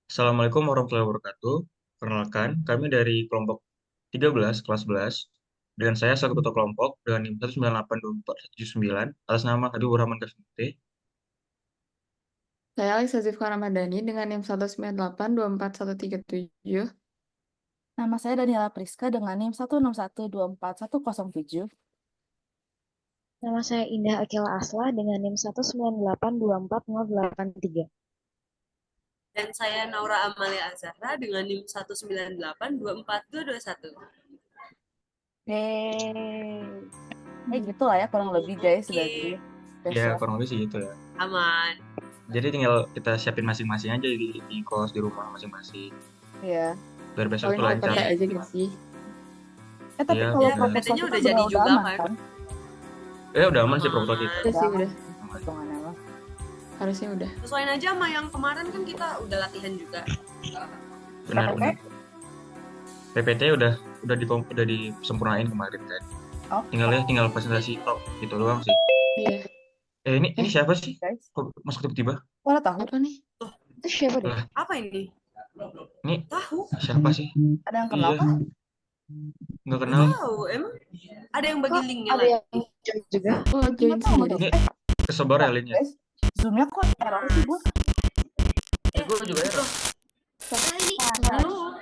Assalamualaikum warahmatullahi wabarakatuh. Perkenalkan, kami dari kelompok 13, kelas 11, dengan saya selaku ketua kelompok dengan NIM 1982479 atas nama Habibur Rahman Kasmute. Saya Alisa Zifka Ramadhani dengan NIM 198241137. Nama saya Daniela Priska dengan NIM 16124107. Nama saya Indah Akila Asla dengan NIM 198240083. Dan saya Naura Amalia Azahra dengan NIM 198242221. Gitu lah ya kurang lebih guys Oke. berarti. Ya, kurang lebih sih gitu ya. Aman. Jadi tinggal kita siapin masing-masing aja di kos, di rumah masing-masing. Iya. Biar besok Paling tuh lancar. PPT aja gitu sih. Tapi Iya, kalau benar. proposal PPT-nya kita udah jadi juga aman kan? Udah aman sih proposal kita. Udah sih, udah. Hitungannya mah. Harusnya udah. Sesuaiin aja sama yang kemarin kan kita udah latihan juga. Benar. PPT? PPT udah disempurnain kemarin kan. Oh. Tinggal presentasi tok gitu doang sih. Iya. Ini siapa sih? Guys, Kok masuk tiba-tiba? mana tahu Apa nih? Itu siapa deh? Apa ini? Ini Tahu? siapa sih? ada yang kenal Iya, kah? nggak kenal. Tahu, emang ada yang bagi linknya Ada lagi? yang join juga. Oh, join Nggak tahu, sendiri. Ini kesebar ya linknya. Guys, Zoom-nya kok error sih bu? Gue juga ya. Halo?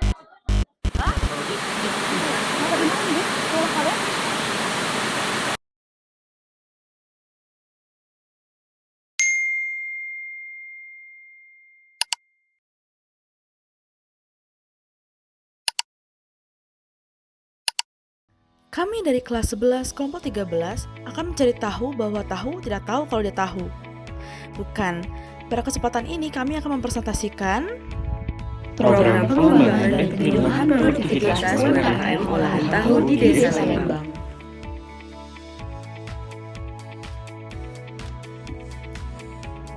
Hah? Ada di mana guys? Kalau kalian Kami dari kelas 11, kelompok 13 akan mencari tahu bahwa tahu tidak tahu kalau dia tahu. Bukan, pada kesempatan ini kami akan mempresentasikan Program pengembangan dan penyuluhan produktivitas UMKM olahan tahu di Desa Lembang.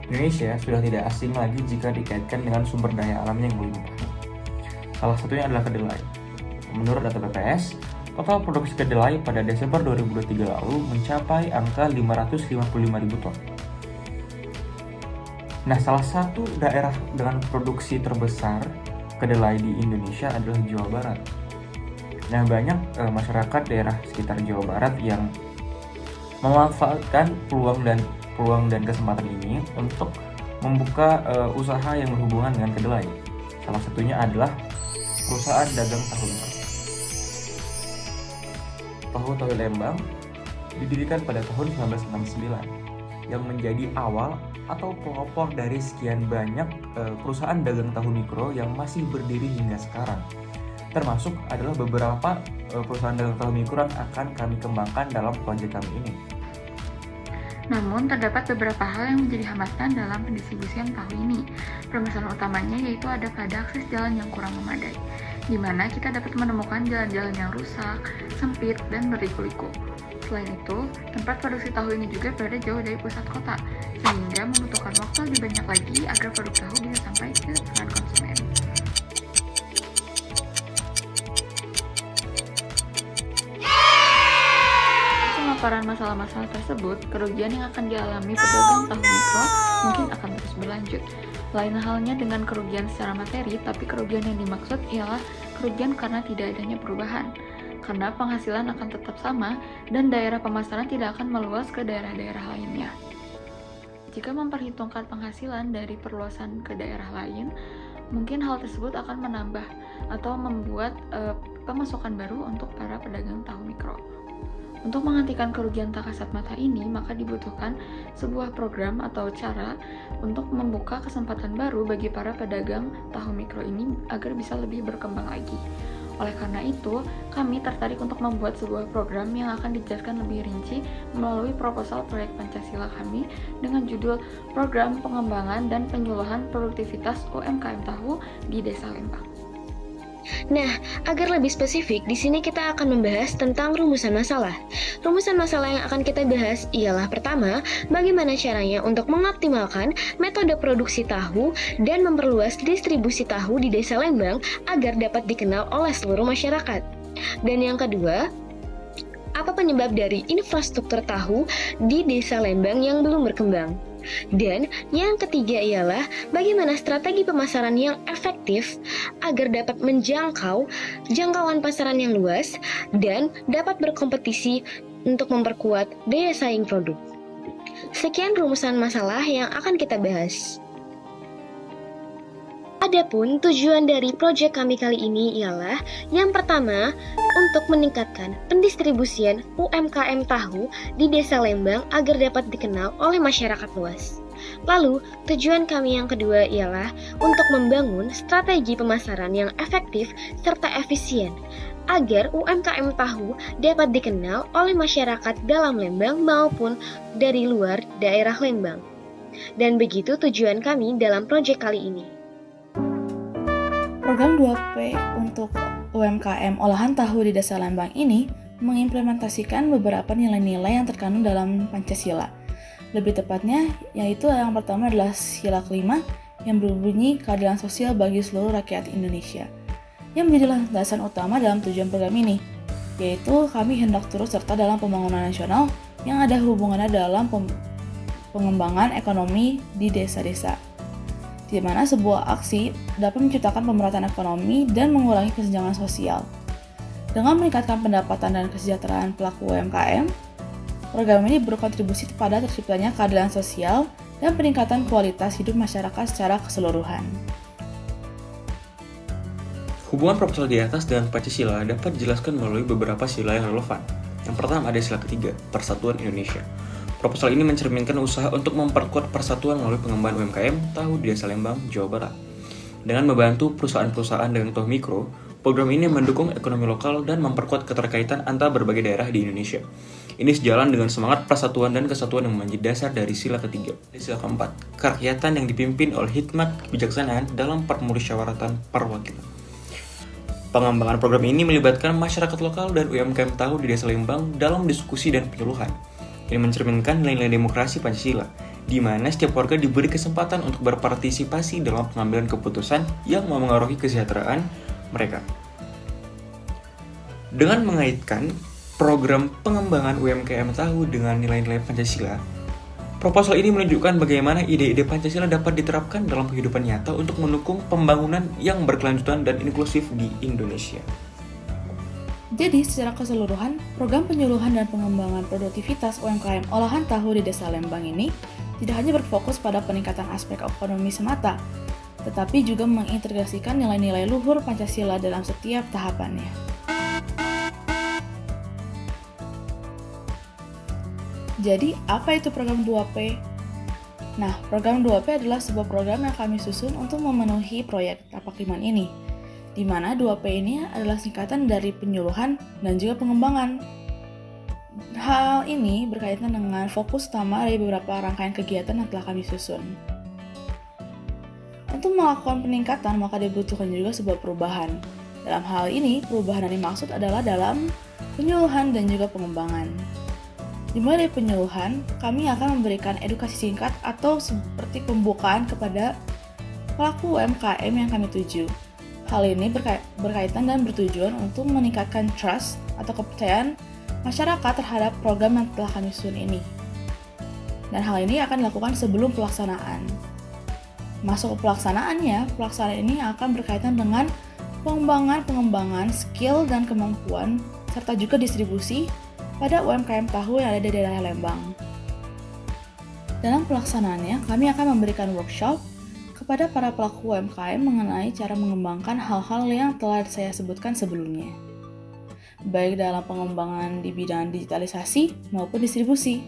Indonesia sudah tidak asing lagi jika dikaitkan dengan sumber daya alamnya yang melimpah. Salah satunya adalah kedelai. Menurut data BPS, total produksi kedelai pada Desember 2023 lalu mencapai angka 555.000 ton. Nah, salah satu daerah dengan produksi terbesar kedelai di Indonesia adalah Jawa Barat. Nah, banyak masyarakat daerah sekitar Jawa Barat yang memanfaatkan peluang dan kesempatan ini untuk membuka usaha yang berhubungan dengan kedelai. Salah satunya adalah perusahaan dagang tahu mikro. Tahu Lembang didirikan pada tahun 1969 yang menjadi awal atau pelopor dari sekian banyak perusahaan dagang tahu mikro yang masih berdiri hingga sekarang. Termasuk adalah beberapa perusahaan dagang tahu mikro yang akan kami kembangkan dalam proyek kami ini. Namun, terdapat beberapa hal yang menjadi hambatan dalam pendistribusian tahu ini. Permasalahan utamanya yaitu ada pada akses jalan yang kurang memadai, di mana kita dapat menemukan jalan-jalan yang rusak, sempit, dan berliku-liku. Selain itu, tempat produksi tahu ini juga berada jauh dari pusat kota, sehingga membutuhkan waktu lebih banyak lagi agar produk tahu bisa sampai ke tangan konsumen. Pemaparan masalah-masalah tersebut, kerugian yang akan dialami pedagang tahu mikro mungkin akan terus berlanjut. Lain halnya dengan kerugian secara materi, tapi kerugian yang dimaksud ialah kerugian karena tidak adanya perubahan. Karena penghasilan akan tetap sama dan daerah pemasaran tidak akan meluas ke daerah-daerah lainnya. Jika memperhitungkan penghasilan dari perluasan ke daerah lain, mungkin hal tersebut akan menambah atau membuat pemasukan baru untuk para pedagang tahu mikro. Untuk menghentikan kerugian tak kasat mata ini, maka dibutuhkan sebuah program atau cara untuk membuka kesempatan baru bagi para pedagang tahu mikro ini agar bisa lebih berkembang lagi. Oleh karena itu, kami tertarik untuk membuat sebuah program yang akan dijelaskan lebih rinci melalui proposal proyek Pancasila kami dengan judul Program Pengembangan dan Penyuluhan Produktivitas UMKM Tahu di Desa Lembang. Nah, agar lebih spesifik, di sini kita akan membahas tentang rumusan masalah. Rumusan masalah yang akan kita bahas ialah pertama, bagaimana caranya untuk mengoptimalkan metode produksi tahu dan memperluas distribusi tahu di Desa Lembang agar dapat dikenal oleh seluruh masyarakat. Dan yang kedua, apa penyebab dari infrastruktur tahu di Desa Lembang yang belum berkembang? Dan yang ketiga ialah bagaimana strategi pemasaran yang efektif agar dapat menjangkau jangkauan pasaran yang luas dan dapat berkompetisi untuk memperkuat daya saing produk. Sekian rumusan masalah yang akan kita bahas. Adapun tujuan dari proyek kami kali ini ialah yang pertama, untuk meningkatkan pendistribusian UMKM tahu di Desa Lembang agar dapat dikenal oleh masyarakat luas. Lalu, tujuan kami yang kedua ialah untuk membangun strategi pemasaran yang efektif serta efisien agar UMKM tahu dapat dikenal oleh masyarakat dalam Lembang maupun dari luar daerah Lembang. Dan begitu tujuan kami dalam proyek kali ini. Program 2P untuk UMKM olahan tahu di Desa Lembang ini mengimplementasikan beberapa nilai-nilai yang terkandung dalam Pancasila. Lebih tepatnya, yaitu yang pertama adalah sila kelima yang berbunyi keadilan sosial bagi seluruh rakyat Indonesia, yang menjadi landasan utama dalam tujuan program ini, yaitu kami hendak turut serta dalam pembangunan nasional yang ada hubungannya dalam pengembangan ekonomi di desa-desa, di mana sebuah aksi dapat menciptakan pemerataan ekonomi dan mengurangi kesenjangan sosial. Dengan meningkatkan pendapatan dan kesejahteraan pelaku UMKM, program ini berkontribusi pada terciptanya keadilan sosial dan peningkatan kualitas hidup masyarakat secara keseluruhan. Hubungan proposal di atas dengan Pancasila dapat dijelaskan melalui beberapa sila yang relevan. Yang pertama ada sila ketiga, Persatuan Indonesia. Proposal ini mencerminkan usaha untuk memperkuat persatuan melalui pengembangan UMKM tahu di Desa Lembang, Jawa Barat. Dengan membantu perusahaan-perusahaan dengan tahu mikro, program ini mendukung ekonomi lokal dan memperkuat keterkaitan antar berbagai daerah di Indonesia. Ini sejalan dengan semangat persatuan dan kesatuan yang menjadi dasar dari sila ketiga. Di sila keempat, kerakyatan yang dipimpin oleh hikmat kebijaksanaan dalam permusyawaratan perwakilan. Pengembangan program ini melibatkan masyarakat lokal dan UMKM tahu di Desa Lembang dalam diskusi dan penyuluhan. Ini mencerminkan nilai-nilai demokrasi Pancasila, di mana setiap warga diberi kesempatan untuk berpartisipasi dalam pengambilan keputusan yang memengaruhi kesejahteraan mereka. Dengan mengaitkan program pengembangan UMKM tahu dengan nilai-nilai Pancasila, proposal ini menunjukkan bagaimana ide-ide Pancasila dapat diterapkan dalam kehidupan nyata untuk mendukung pembangunan yang berkelanjutan dan inklusif di Indonesia. Jadi, secara keseluruhan, program penyuluhan dan pengembangan produktivitas UMKM olahan tahu di Desa Lembang ini tidak hanya berfokus pada peningkatan aspek ekonomi semata, tetapi juga mengintegrasikan nilai-nilai luhur Pancasila dalam setiap tahapannya. Jadi, apa itu program 2P? Nah, program 2P adalah sebuah program yang kami susun untuk memenuhi proyek Tapak Liman ini, di mana 2P ini adalah singkatan dari penyuluhan dan juga pengembangan. Hal ini berkaitan dengan fokus utama dari beberapa rangkaian kegiatan yang telah kami susun. Untuk melakukan peningkatan, maka dibutuhkan juga sebuah perubahan. Dalam hal ini, perubahan yang dimaksud adalah dalam penyuluhan dan juga pengembangan. Dimulai dari penyuluhan, kami akan memberikan edukasi singkat atau seperti pembukaan kepada pelaku UMKM yang kami tuju. Hal ini berkaitan dan bertujuan untuk meningkatkan trust atau kepercayaan masyarakat terhadap program yang telah kami susun ini. Dan hal ini akan dilakukan sebelum pelaksanaan. Masuk ke pelaksanaan ini akan berkaitan dengan pengembangan skill dan kemampuan, serta juga distribusi pada UMKM tahu yang ada di daerah Lembang. Dalam pelaksanaannya, kami akan memberikan workshop kepada para pelaku UMKM mengenai cara mengembangkan hal-hal yang telah saya sebutkan sebelumnya, baik dalam pengembangan di bidang digitalisasi maupun distribusi.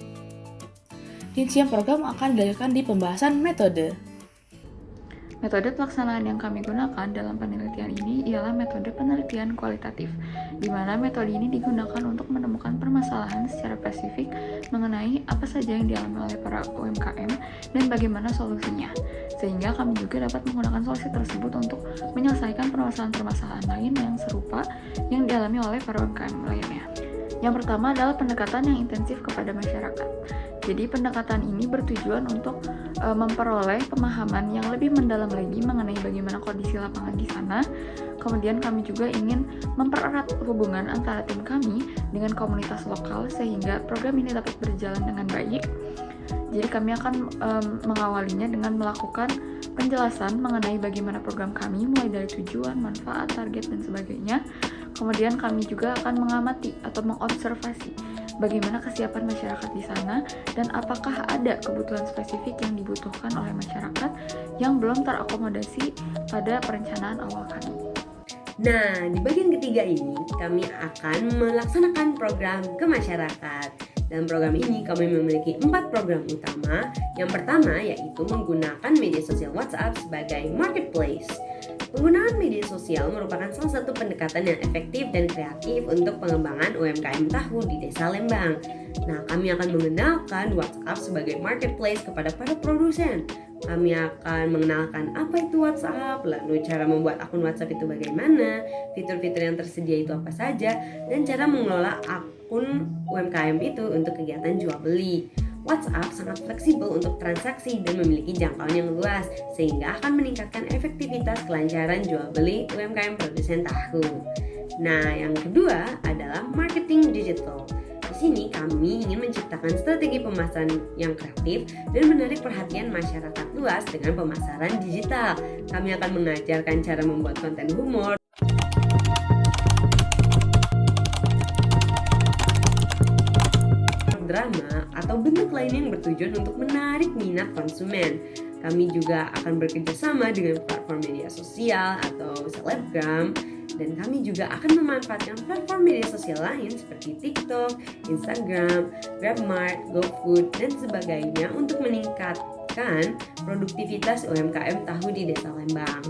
Rincian program akan dilanjutkan di pembahasan metode. Metode pelaksanaan yang kami gunakan dalam penelitian ini ialah metode penelitian kualitatif, di mana metode ini digunakan untuk menemukan permasalahan secara spesifik mengenai apa saja yang dialami oleh para UMKM dan bagaimana solusinya, sehingga kami juga dapat menggunakan solusi tersebut untuk menyelesaikan permasalahan-permasalahan lain yang serupa yang dialami oleh para UMKM lainnya. Yang pertama adalah pendekatan yang intensif kepada masyarakat. Jadi pendekatan ini bertujuan untuk memperoleh pemahaman yang lebih mendalam lagi mengenai bagaimana kondisi lapangan di sana. Kemudian kami juga ingin mempererat hubungan antara tim kami dengan komunitas lokal sehingga program ini dapat berjalan dengan baik. Jadi kami akan mengawalinya dengan melakukan penjelasan mengenai bagaimana program kami, mulai dari tujuan, manfaat, target, dan sebagainya. Kemudian kami juga akan mengamati atau mengobservasi bagaimana kesiapan masyarakat di sana dan apakah ada kebutuhan spesifik yang dibutuhkan oleh masyarakat yang belum terakomodasi pada perencanaan awal kami. Nah, di bagian ketiga ini kami akan melaksanakan program ke masyarakat. Dalam program ini kami memiliki 4 program utama. Yang pertama yaitu menggunakan media sosial WhatsApp sebagai marketplace. Penggunaan media sosial merupakan salah satu pendekatan yang efektif dan kreatif untuk pengembangan UMKM tahu di Desa Lembang. Nah, kami akan mengenalkan WhatsApp sebagai marketplace kepada para produsen. Kami akan mengenalkan apa itu WhatsApp, lalu cara membuat akun WhatsApp itu bagaimana, fitur-fitur yang tersedia itu apa saja, dan cara mengelola akun UMKM itu untuk kegiatan jual beli. WhatsApp sangat fleksibel untuk transaksi dan memiliki jangkauan yang luas, sehingga akan meningkatkan efektivitas kelancaran jual beli UMKM produsen tahu. Nah, yang kedua adalah marketing digital. Di sini kami ingin menciptakan strategi pemasaran yang kreatif dan menarik perhatian masyarakat luas dengan pemasaran digital. Kami akan mengajarkan cara membuat konten humor, drama, atau bentuk lain yang bertujuan untuk menarik minat konsumen. Kami juga akan bekerja sama dengan platform media sosial atau selebgram, dan kami juga akan memanfaatkan platform media sosial lain seperti TikTok, Instagram, GrabMart, GoFood, dan sebagainya untuk meningkatkan produktivitas UMKM tahu di Desa Lembang.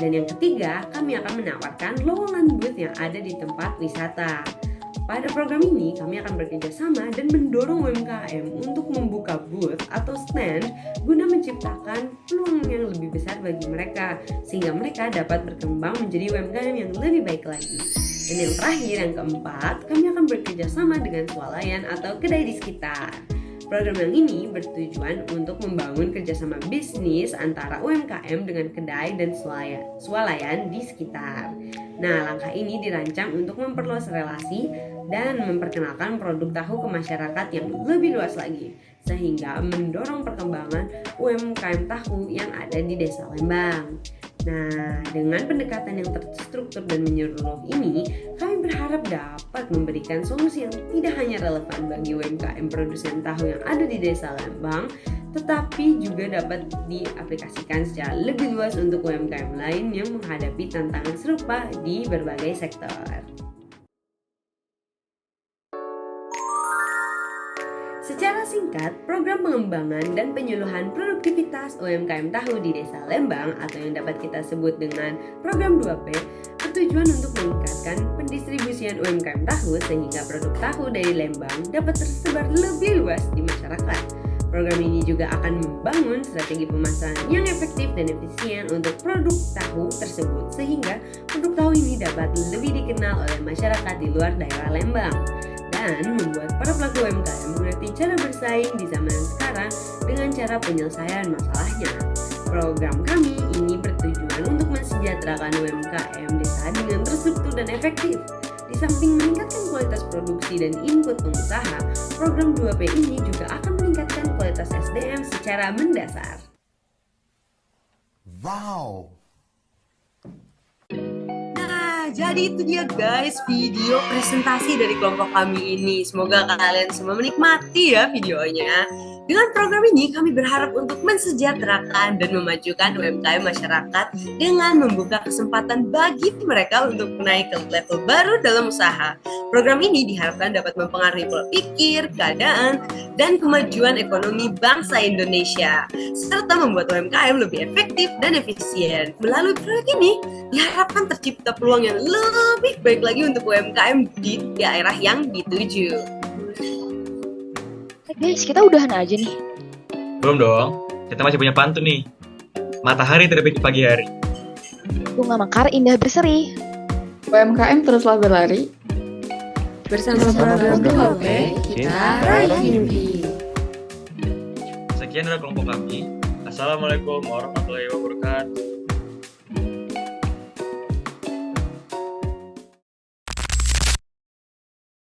Dan yang ketiga, kami akan menawarkan lowongan booth yang ada di tempat wisata. Pada program ini, kami akan bekerja sama dan mendorong UMKM untuk membuka booth atau stand guna menciptakan peluang yang lebih besar bagi mereka, sehingga mereka dapat berkembang menjadi UMKM yang lebih baik lagi. Dan yang terakhir, yang keempat, kami akan bekerja sama dengan swalayan atau kedai di sekitar. Program yang ini bertujuan untuk membangun kerjasama bisnis antara UMKM dengan kedai dan swalayan di sekitar. Nah, langkah ini dirancang untuk memperluas relasi dan memperkenalkan produk tahu ke masyarakat yang lebih luas lagi, sehingga mendorong perkembangan UMKM tahu yang ada di Desa Lembang. Nah, dengan pendekatan yang terstruktur dan menyeluruh ini, kami berharap dapat memberikan solusi yang tidak hanya relevan bagi UMKM produsen tahu yang ada di Desa Lembang, tetapi juga dapat diaplikasikan secara lebih luas untuk UMKM lain yang menghadapi tantangan serupa di berbagai sektor. Secara singkat, program pengembangan dan penyuluhan produktivitas UMKM tahu di Desa Lembang atau yang dapat kita sebut dengan program 2P bertujuan untuk meningkatkan pendistribusian UMKM tahu sehingga produk tahu dari Lembang dapat tersebar lebih luas di masyarakat. Program ini juga akan membangun strategi pemasaran yang efektif dan efisien untuk produk tahu tersebut sehingga produk tahu ini dapat lebih dikenal oleh masyarakat di luar daerah Lembang. Dan membuat para pelaku UMKM mengerti cara bersaing di zaman sekarang dengan cara penyelesaian masalahnya. Program kami ini bertujuan untuk mensejahterakan UMKM desa dengan terstruktur dan efektif. Di samping meningkatkan kualitas produksi dan input pengusaha, program 2P ini juga akan meningkatkan kualitas SDM secara mendasar. Wow! Jadi itu dia guys video presentasi dari kelompok kami ini. Semoga kalian semua menikmati ya videonya. Dengan program ini kami berharap untuk mensejahterakan dan memajukan UMKM masyarakat dengan membuka kesempatan bagi mereka untuk naik ke level baru dalam usaha. Program ini diharapkan dapat mempengaruhi pola pikir, keadaan, dan kemajuan ekonomi bangsa Indonesia, serta membuat UMKM lebih efektif dan efisien. Melalui proyek ini, diharapkan tercipta peluang yang lebih baik lagi untuk UMKM di daerah yang dituju. Guys, kita udahan aja nih. Belum dong, kita masih punya pantun nih. Matahari terbit di pagi hari. Bunga mekar indah berseri. UMKM teruslah berlari. Bersama program 2P, kita raih mimpi. Sekian adalah kelompok kami. Assalamualaikum warahmatullahi wabarakatuh.